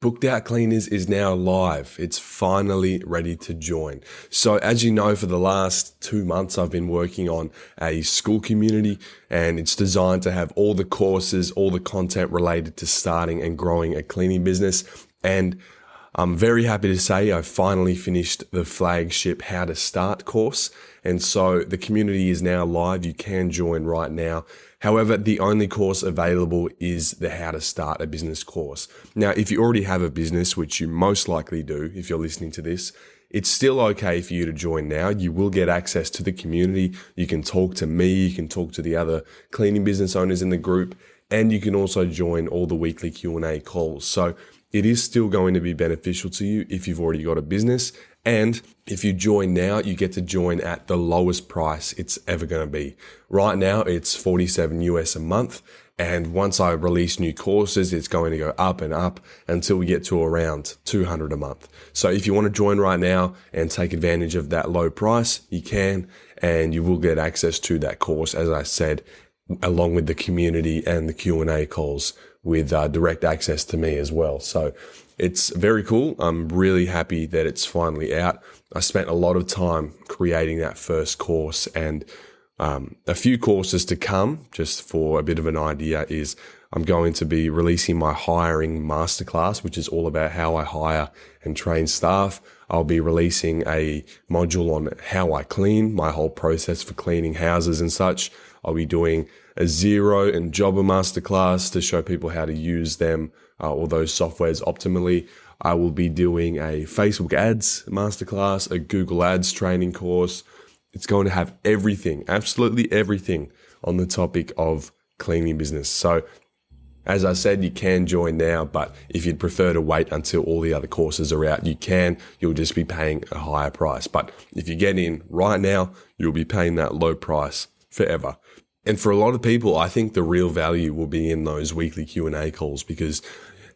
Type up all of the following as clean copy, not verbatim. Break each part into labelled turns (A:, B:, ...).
A: Booked Out Cleaners is now live. It's finally ready to join. So as you know, for the last 2 months, I've been working on a school community, and it's designed to have all the courses, all the content related to starting and growing a cleaning business. And I'm very happy to say I finally finished the flagship How to Start course. And so the community is now live. You can join right now. However, the only course available is the How to Start a Business course. Now, if you already have a business, which you most likely do if you're listening to this, it's still okay for you to join now. You will get access to the community. You can talk to me. You can talk to the other cleaning business owners in the group, and you can also join all the weekly Q&A calls. So it is still going to be beneficial to you if you've already got a business. And if you join now, you get to join at the lowest price it's ever going to be. Right now, it's $47 US a month. And once I release new courses, it's going to go up and up until we get to around $200 a month. So if you want to join right now and take advantage of that low price, you can, and you will get access to that course, as I said, along with the community and the Q&A calls with direct access to me as well. So it's very cool. I'm really happy that it's finally out. I spent a lot of time creating that first course, and a few courses to come. Just for a bit of an idea, is I'm going to be releasing my hiring masterclass, which is all about how I hire and train staff. I'll be releasing a module on how I clean, my whole process for cleaning houses and such. I'll be doing a Xero and Jobber masterclass to show people how to use them, or those softwares optimally. I will be doing a Facebook ads masterclass, a Google ads training course. It's going to have everything, absolutely everything on the topic of cleaning business. So as I said, you can join now, but if you'd prefer to wait until all the other courses are out, you can. You'll just be paying a higher price. But if you get in right now, you'll be paying that low price forever. And for a lot of people, I think the real value will be in those weekly Q&A calls, because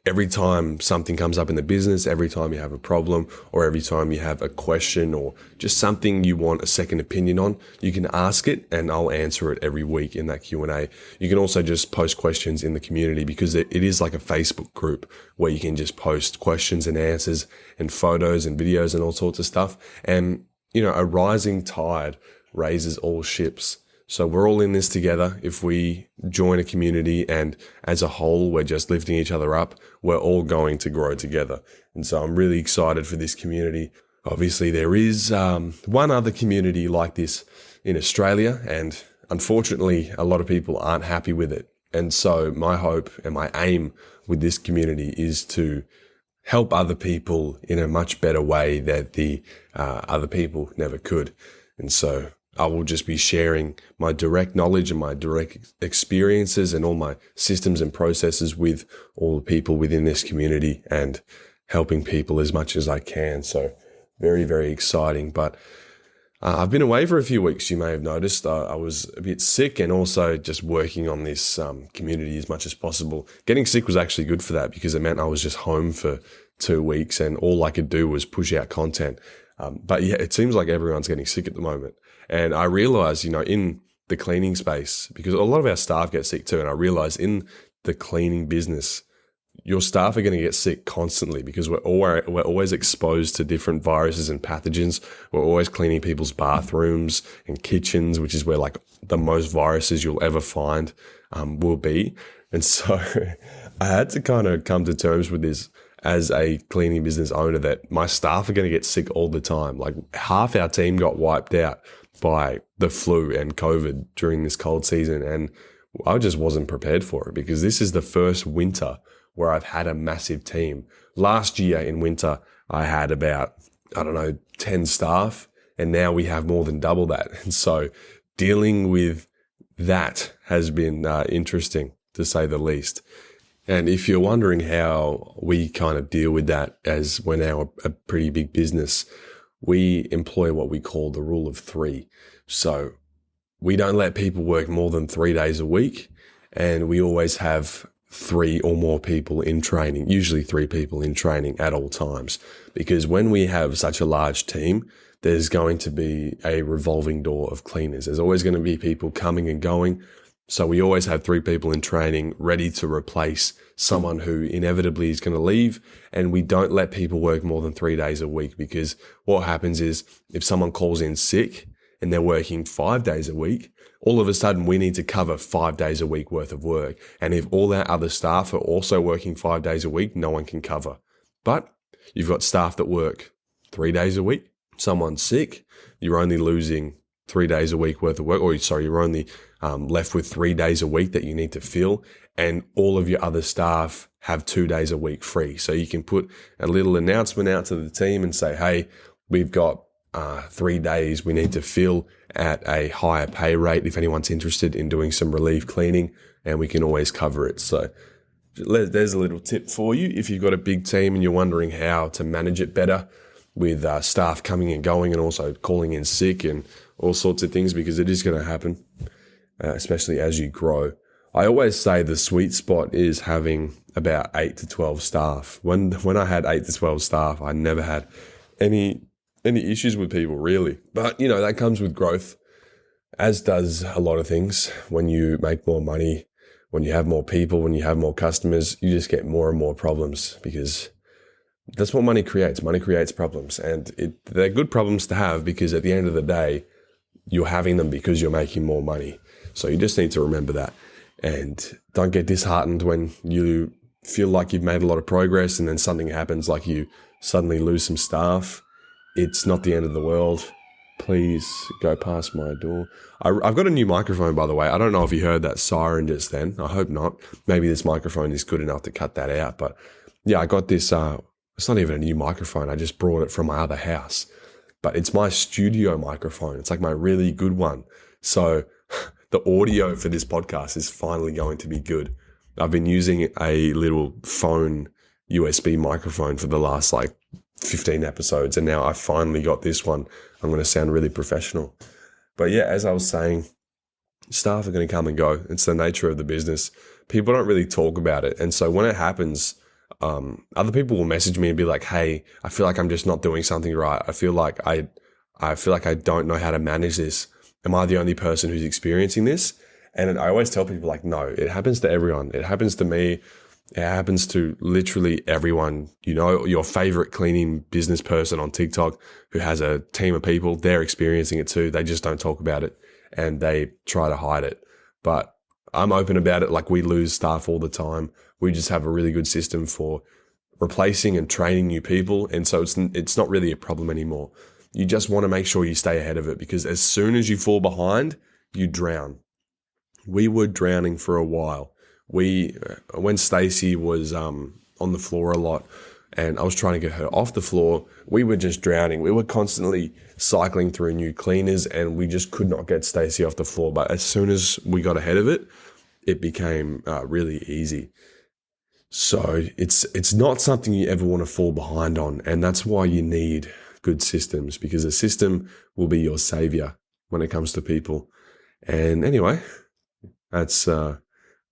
A: every time something comes up in the business, every time you have a problem, or every time you have a question or just something you want a second opinion on, you can ask it and I'll answer it every week in that Q&A. You can also just post questions in the community, because it is like a Facebook group where you can just post questions and answers and photos and videos and all sorts of stuff. And, a rising tide raises all ships. So we're all in this together. If we join a community and as a whole, we're just lifting each other up, we're all going to grow together. And so I'm really excited for this community. Obviously, there is one other community like this in Australia, and unfortunately, a lot of people aren't happy with it. And so my hope and my aim with this community is to help other people in a much better way that the other people never could. And so I will just be sharing my direct knowledge and my direct experiences and all my systems and processes with all the people within this community, and helping people as much as I can. So very, very exciting. But I've been away for a few weeks. You may have noticed I was a bit sick, and also just working on this community as much as possible. Getting sick was actually good for that, because it meant I was just home for 2 weeks and all I could do was push out content. But yeah, it seems like everyone's getting sick at the moment. And I realized, in the cleaning space, because a lot of our staff get sick too. And I realized in the cleaning business, your staff are going to get sick constantly, because we're always exposed to different viruses and pathogens. We're always cleaning people's bathrooms and kitchens, which is where like the most viruses you'll ever find will be. And so I had to kind of come to terms with this as a cleaning business owner, that my staff are going to get sick all the time. Like half our team got wiped out by the flu and COVID during this cold season. And I just wasn't prepared for it, because this is the first winter where I've had a massive team. Last year in winter, I had about, 10 staff, and now we have more than double that. And so dealing with that has been interesting, to say the least. And if you're wondering how we kind of deal with that, as we're now a pretty big business, we employ what we call the rule of 3. So we don't let people work more than 3 days a week, and we always have 3 or more people in training, usually 3 people in training at all times. Because when we have such a large team, there's going to be a revolving door of cleaners. There's always going to be people coming and going. So we always have 3 people in training ready to replace someone who inevitably is going to leave. And we don't let people work more than 3 days a week, because what happens is if someone calls in sick and they're working 5 days a week, all of a sudden we need to cover 5 days a week worth of work. And if all our other staff are also working 5 days a week, no one can cover. But you've got staff that work 3 days a week. Someone's sick, you're only losing 3 days a week worth of work, or sorry, you're only left with 3 days a week that you need to fill, and all of your other staff have 2 days a week free. So you can put a little announcement out to the team and say, hey, we've got 3 days we need to fill at a higher pay rate if anyone's interested in doing some relief cleaning, and we can always cover it. So there's a little tip for you if you've got a big team and you're wondering how to manage it better with staff coming and going and also calling in sick and all sorts of things, because it is going to happen, especially as you grow. I always say the sweet spot is having about 8 to 12 staff. When I had 8 to 12 staff, I never had any issues with people, really. But, that comes with growth, as does a lot of things. When you make more money, when you have more people, when you have more customers, you just get more and more problems, because that's what money creates. Money creates problems, and they're good problems to have, because at the end of the day, you're having them because you're making more money. So you just need to remember that, and don't get disheartened when you feel like you've made a lot of progress and then something happens, like you suddenly lose some staff. It's not the end of the world. Please go past my door. I've got a new microphone, by the way. I don't know if you heard that siren just then. I hope not. Maybe this microphone is good enough to cut that out. But yeah, I got this. It's not even a new microphone. I just brought it from my other house. But it's my studio microphone. It's like my really good one. So the audio for this podcast is finally going to be good. I've been using a little phone USB microphone for the last 15 episodes, and now I finally got this one. I'm going to sound really professional. But yeah, as I was saying, staff are going to come and go. It's the nature of the business. People don't really talk about it. And so when it happens, other people will message me and be like, hey, I feel like I'm just not doing something right. I feel like I don't know how to manage this. Am I the only person who's experiencing this? And I always tell people, no, it happens to everyone. It happens to me. It happens to literally everyone. Your favorite cleaning business person on TikTok who has a team of people, they're experiencing it too. They just don't talk about it and they try to hide it. But I'm open about it. We lose staff all the time. We just have a really good system for replacing and training new people. And so it's not really a problem anymore. You just want to make sure you stay ahead of it, because as soon as you fall behind, you drown. We were drowning for a while. When Stacey was on the floor a lot and I was trying to get her off the floor, we were just drowning. We were constantly cycling through new cleaners and we just could not get Stacey off the floor. But as soon as we got ahead of it, it became really easy. So it's not something you ever want to fall behind on. And that's why you need good systems, because a system will be your savior when it comes to people. And anyway, that's a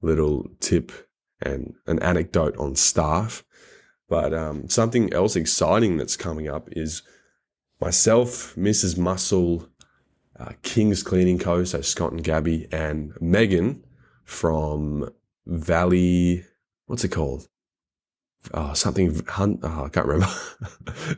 A: little tip and an anecdote on staff. But something else exciting that's coming up is myself, Mrs. Muscle, King's Cleaning Co., so Scott and Gabby, and Megan from Valley, what's it called? I can't remember.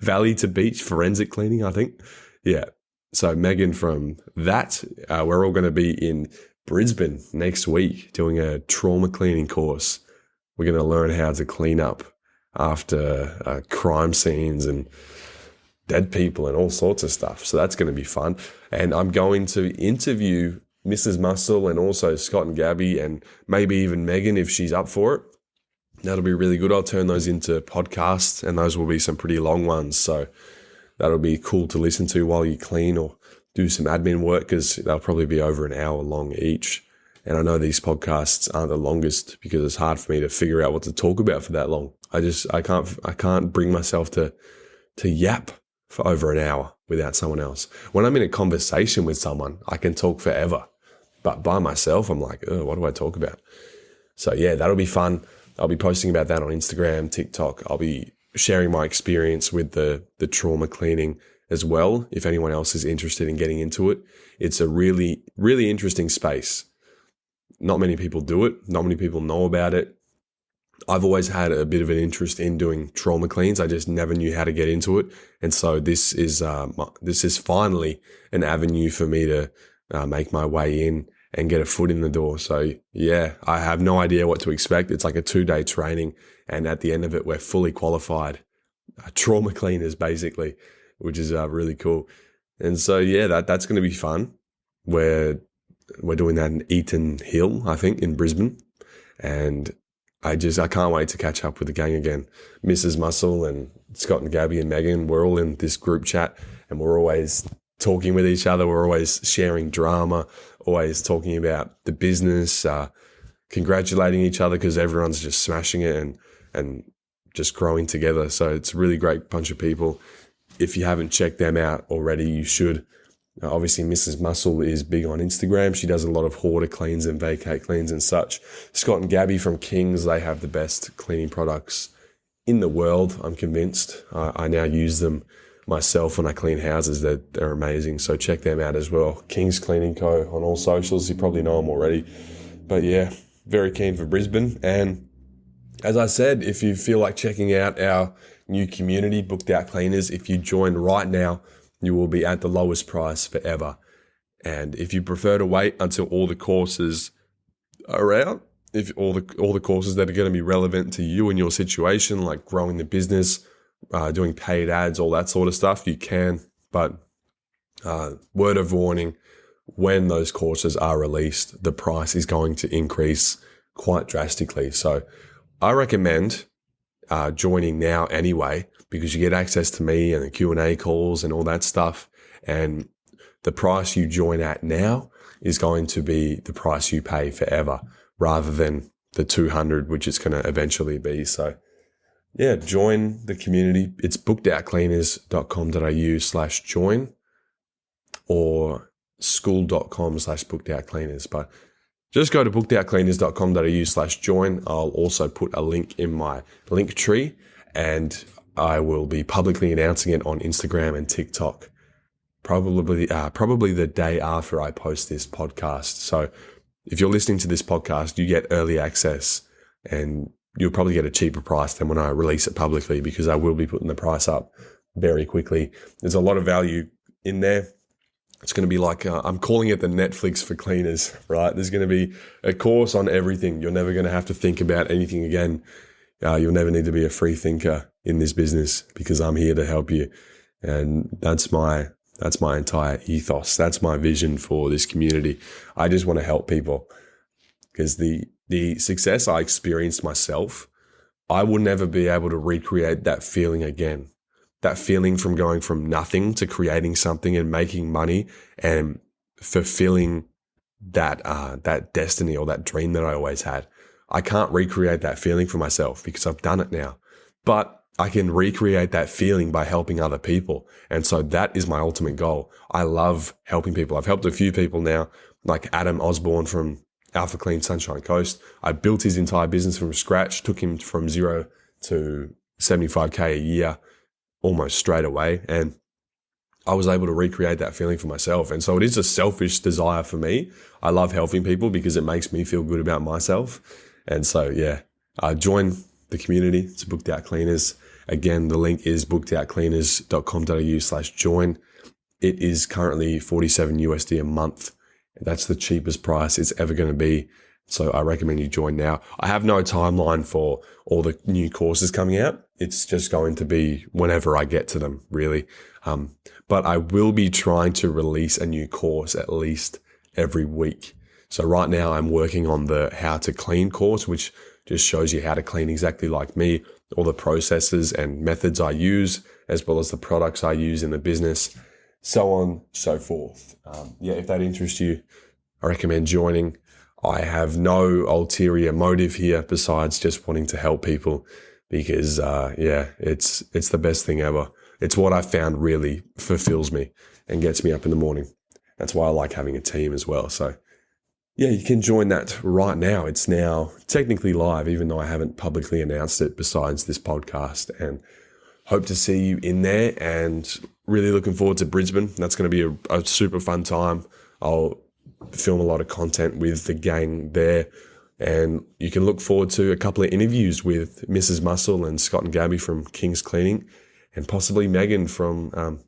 A: Valley to Beach Forensic Cleaning, I think. Yeah. So Megan from that, we're all going to be in Brisbane next week doing a trauma cleaning course. We're going to learn how to clean up after crime scenes and dead people and all sorts of stuff. So that's going to be fun. And I'm going to interview Mrs. Muscle and also Scott and Gabby and maybe even Megan if she's up for it. That'll be really good. I'll turn those into podcasts, and those will be some pretty long ones. So that'll be cool to listen to while you clean or do some admin work, because they'll probably be over an hour long each. And I know these podcasts aren't the longest because it's hard for me to figure out what to talk about for that long. I can't bring myself to yap for over an hour without someone else. When I'm in a conversation with someone, I can talk forever. But by myself, I'm like, oh, what do I talk about? So yeah, that'll be fun. I'll be posting about that on Instagram, TikTok. I'll be sharing my experience with the trauma cleaning as well, if anyone else is interested in getting into it. It's a really, really interesting space. Not many people do it. Not many people know about it. I've always had a bit of an interest in doing trauma cleans. I just never knew how to get into it. And so this is finally an avenue for me to make my way in and get a foot in the door. So yeah, I have no idea what to expect. It's like a 2-day training. And at the end of it, we're fully qualified trauma cleaners basically, which is really cool. And so yeah, that's going to be fun. We're doing that in Eaton Hill, I think, in Brisbane. And I can't wait to catch up with the gang again. Mrs. Muscle and Scott and Gabby and Megan, we're all in this group chat and we're always talking with each other. We're always sharing drama, always talking about the business, congratulating each other because everyone's just smashing it and just growing together. So it's a really great bunch of people. If you haven't checked them out already, you should. Obviously, Mrs. Muscle is big on Instagram. She does a lot of hoarder cleans and vacate cleans and such. Scott and Gabby from Kings, they have the best cleaning products in the world, I'm convinced. I now use them myself when I clean houses. They're amazing. So check them out as well. Kings Cleaning Co. on all socials. You probably know them already. But yeah, very keen for Brisbane. And as I said, if you feel like checking out our new community, Booked Out Cleaners, if you join right now, you will be at the lowest price forever. And if you prefer to wait until all the courses are out, if all the courses that are going to be relevant to you and your situation, like growing the business, doing paid ads, all that sort of stuff, you can. But word of warning, when those courses are released, the price is going to increase quite drastically. So I recommend joining now anyway, because you get access to me and the Q&A calls and all that stuff. And the price you join at now is going to be the price you pay forever rather than the $200, which it's going to eventually be. So yeah, join the community. It's bookedoutcleaners.com.au/join or school.com/bookedoutcleaners. But just go to bookedoutcleaners.com.au/join. I'll also put a link in my link tree and I will be publicly announcing it on Instagram and TikTok, probably the day after I post this podcast. So if you're listening to this podcast, you get early access and you'll probably get a cheaper price than when I release it publicly, because I will be putting the price up very quickly. There's a lot of value in there. It's going to be like, I'm calling it the Netflix for cleaners, right? There's going to be a course on everything. You're never going to have to think about anything again. You'll never need to be a free thinker in this business, because I'm here to help you. And that's my entire ethos. That's my vision for this community. I just want to help people, because the success I experienced myself, I will never be able to recreate that feeling again. That feeling from going from nothing to creating something and making money and fulfilling that destiny or that dream that I always had. I can't recreate that feeling for myself because I've done it now, but I can recreate that feeling by helping other people. And so that is my ultimate goal. I love helping people. I've helped a few people now, like Adam Osborne from Alpha Clean Sunshine Coast. I built his entire business from scratch, took him from 0 to 75K a year almost straight away. And I was able to recreate that feeling for myself. And so it is a selfish desire for me. I love helping people because it makes me feel good about myself. And so, yeah, join the community. It's Booked Out Cleaners. Again, the link is bookedoutcleaners.com.au/join. It is currently $47 USD a month. That's the cheapest price it's ever going to be. So I recommend you join now. I have no timeline for all the new courses coming out. It's just going to be whenever I get to them, really. But I will be trying to release a new course at least every week. So right now I'm working on the How to Clean course, which just shows you how to clean exactly like me, all the processes and methods I use, as well as the products I use in the business, so on, so forth. If that interests you, I recommend joining. I have no ulterior motive here besides just wanting to help people because, it's the best thing ever. It's what I found really fulfills me and gets me up in the morning. That's why I like having a team as well. So yeah, you can join that right now. It's now technically live, even though I haven't publicly announced it besides this podcast, and hope to see you in there and really looking forward to Brisbane. That's going to be a super fun time. I'll film a lot of content with the gang there. And you can look forward to a couple of interviews with Mrs. Muscle and Scott and Gabby from King's Cleaning, and possibly Megan from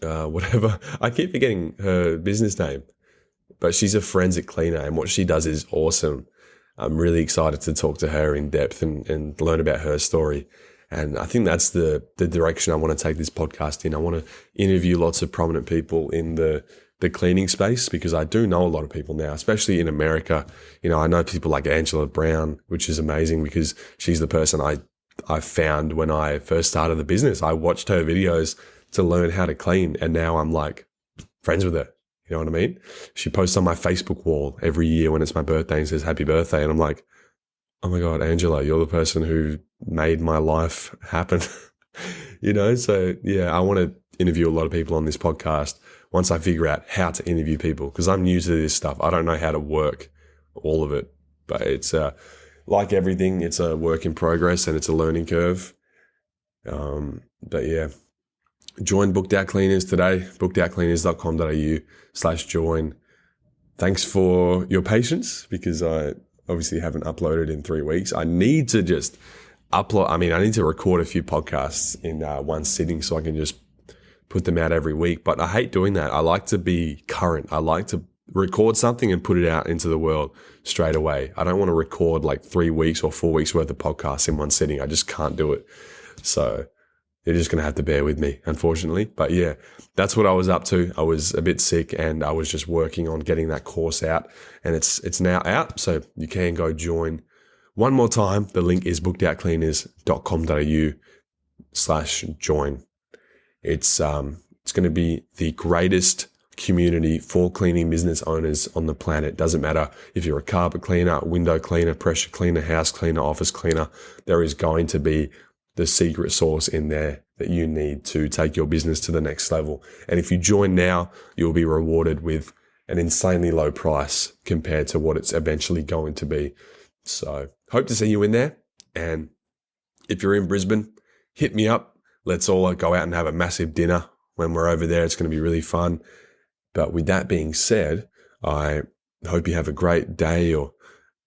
A: whatever. I keep forgetting her business name, but she's a forensic cleaner, and what she does is awesome. I'm really excited to talk to her in depth and learn about her story. And I think that's the direction I want to take this podcast in. I want to interview lots of prominent people in the cleaning space, because I do know a lot of people now, especially in America. You know, I know people like Angela Brown, which is amazing because she's the person I found when I first started the business. I watched her videos to learn how to clean, and now I'm like friends with her. You know what I mean? She posts on my Facebook wall every year when it's my birthday and says happy birthday. And I'm like, oh my God, Angela, you're the person who made my life happen. You know, so yeah, I want to interview a lot of people on this podcast once I figure out how to interview people, because I'm new to this stuff. I don't know how to work all of it, but it's like everything, it's a work in progress and it's a learning curve. But yeah, join Booked Out Cleaners today, bookedoutcleaners.com.au/join. Thanks for your patience, because I obviously haven't uploaded in 3 weeks. I need to just upload. I need to record a few podcasts in one sitting so I can just put them out every week. But I hate doing that. I like to be current. I like to record something and put it out into the world straight away. I don't want to record like 3 weeks or 4 weeks worth of podcasts in one sitting. I just can't do it. So you're just going to have to bear with me, unfortunately. But yeah, that's what I was up to. I was a bit sick and I was just working on getting that course out, and it's now out. So you can go join. One more time, the link is bookedoutcleaners.com.au/join. It's going to be the greatest community for cleaning business owners on the planet. Doesn't matter if you're a carpet cleaner, window cleaner, pressure cleaner, house cleaner, office cleaner. There is going to be the secret sauce in there that you need to take your business to the next level. And if you join now, you'll be rewarded with an insanely low price compared to what it's eventually going to be. So hope to see you in there. And if you're in Brisbane, hit me up. Let's all go out and have a massive dinner when we're over there. It's going to be really fun. But with that being said, I hope you have a great day or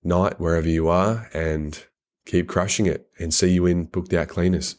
A: night wherever you are, and keep crushing it, and see you in Booked Out Cleaners.